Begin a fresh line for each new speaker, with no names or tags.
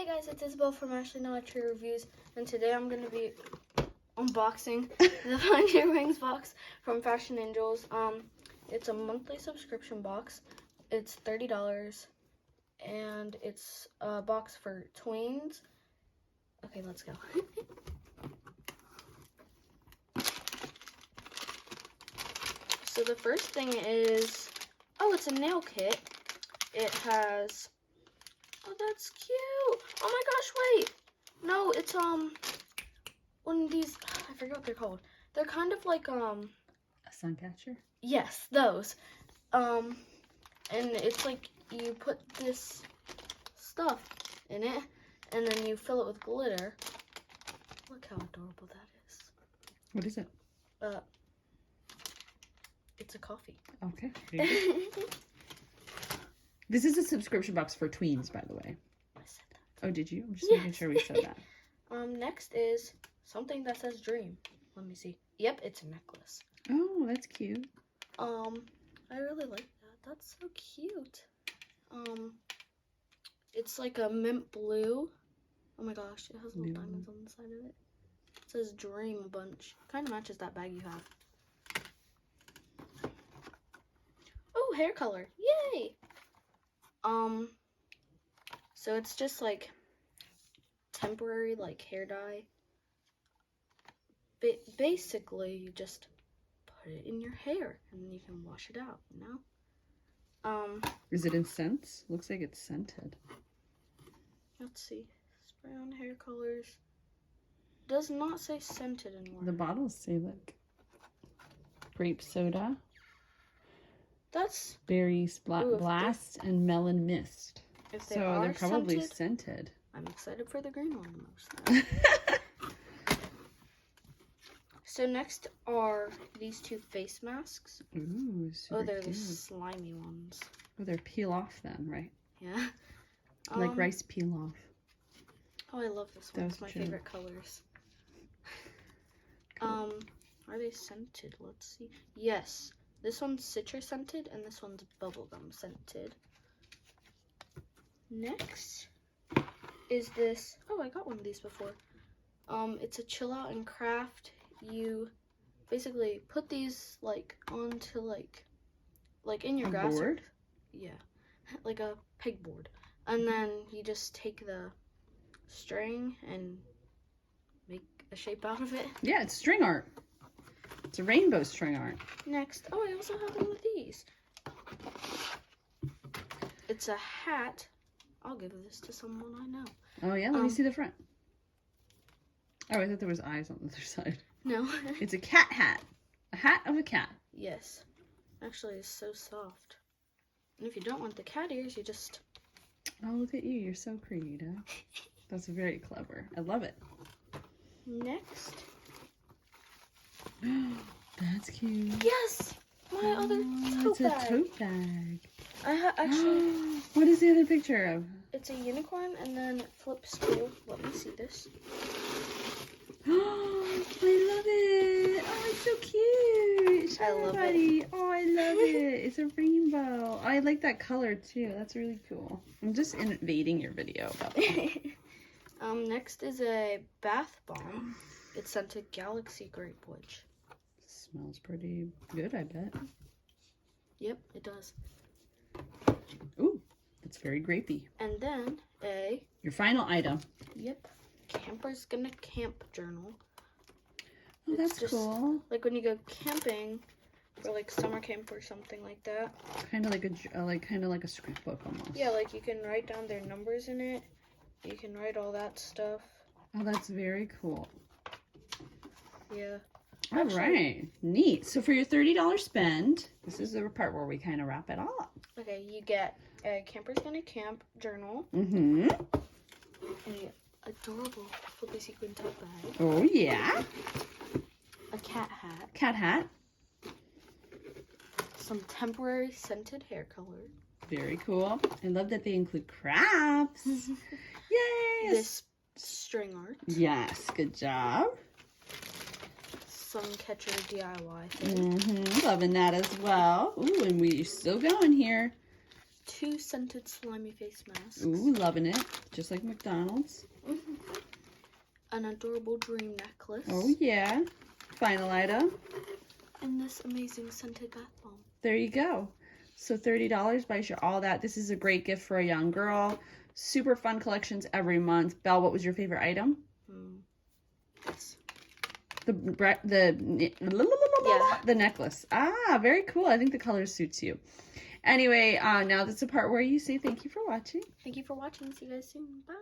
Hey guys, it's Isabel from Ashley Not True Reviews, and today I'm going to be unboxing the Find Your Wings box from Fashion Angels. It's a monthly subscription box. It's $30, and it's a box for tweens. Okay, let's go. So the first thing is, oh, it's a nail kit. It has, oh, that's cute. Oh my gosh, wait. No, it's, one of these, I forget what they're called. They're kind of like,
a sun catcher?
Yes, those. And it's like you put this stuff in it, and then you fill it with glitter. Look how adorable that is.
What is it?
It's a coffee.
Okay. This is a subscription box for tweens, by the way.
I said that.
Oh, did you? I'm just
Yes.
making sure we said that.
Next is something that says dream. Let me see. Yep, it's a necklace.
Oh, that's cute.
I really like that. That's so cute. It's like a mint blue. Oh my gosh, it has little diamonds on the side of it. It says dream a bunch. Kind of matches that bag you have. Oh, hair color. Yay! So it's just like temporary like hair dye. Basically, you just put it in your hair and then you can wash it out, you know?
Is it in scents? Looks like it's scented.
Let's see. Spray on hair colors. Does not say scented anymore.
The bottles say like grape soda,
That's
berry blast, and melon mist.
if they
So
are
they're probably
scented.
scented.
I'm excited for the green one the most. So next are these two face masks.
Ooh, super
Oh, they're the
cute.
slimy ones.
Oh, they're peel off then, right?
Yeah.
Like rice peel off.
Oh, I love this one. It's my favorite colors. Cool. Are they scented? Let's see. Yes. This one's citrus scented and this one's bubblegum scented. Next is this. Oh, I got one of these before. It's a chill out and craft. You basically put these like onto like in your grass board. Yeah, like a pegboard, and then you just take the string and make a shape out of it.
Yeah, it's string art. It's a rainbow string art.
Next, oh, I also have one of these. It's a hat. I'll give this to someone I know.
Oh yeah, let me see the front. Oh, I thought there was eyes on the other side.
No.
It's a cat hat. A hat of a cat.
Yes. Actually, it's so soft. And if you don't want the cat ears, you just...
Oh, look at you. You're so creative. That's very clever. I love it.
Next.
That's cute.
Yes! My other tote bag.
It's a tote bag.
I actually...
What is the other picture of?
It's a unicorn and then it flips too. Let me see this.
Oh, I love it. Oh, it's so cute.
I love
it. Oh, I love it. It's a rainbow. I like that color too. That's really cool. I'm just invading your video about that.
Next is a bath bomb. It's scented Galaxy Grape Witch.
Smells pretty good, I bet.
Yep, it does.
Ooh, it's very grapey.
And then
your final item.
Yep. Camper's Gonna Camp journal.
Oh, that's just cool.
Like when you go camping for like summer camp or something like that.
Kind of like a scrapbook almost.
Yeah, like you can write down their numbers in it. You can write all that stuff.
Oh, that's very cool.
Yeah.
All right, neat. So for your $30 spend, this is the part where we kind of wrap it all up.
Okay, you get a Camper's Gonna Camp journal.
Mm-hmm.
A adorable flippy sequin tote bag.
Oh yeah.
A cat hat.
Cat hat.
Some temporary scented hair color.
Very cool. I love that they include crafts. Yay!
This string art.
Yes, good job.
Sun catcher DIY thing.
Loving that as well. Ooh, and we're still going here.
2 scented slimy face masks.
Ooh, loving it. Just like McDonald's.
An adorable dream necklace.
Oh, yeah. Final item.
And this amazing scented bath bomb.
There you go. So $30 buys you all that. This is a great gift for a young girl. Super fun collections every month. Belle, what was your favorite item?
Yes.
The necklace. Ah, very cool. I think the color suits you. Anyway, now that's the part where you say thank you for watching.
Thank you for watching. See you guys soon. Bye.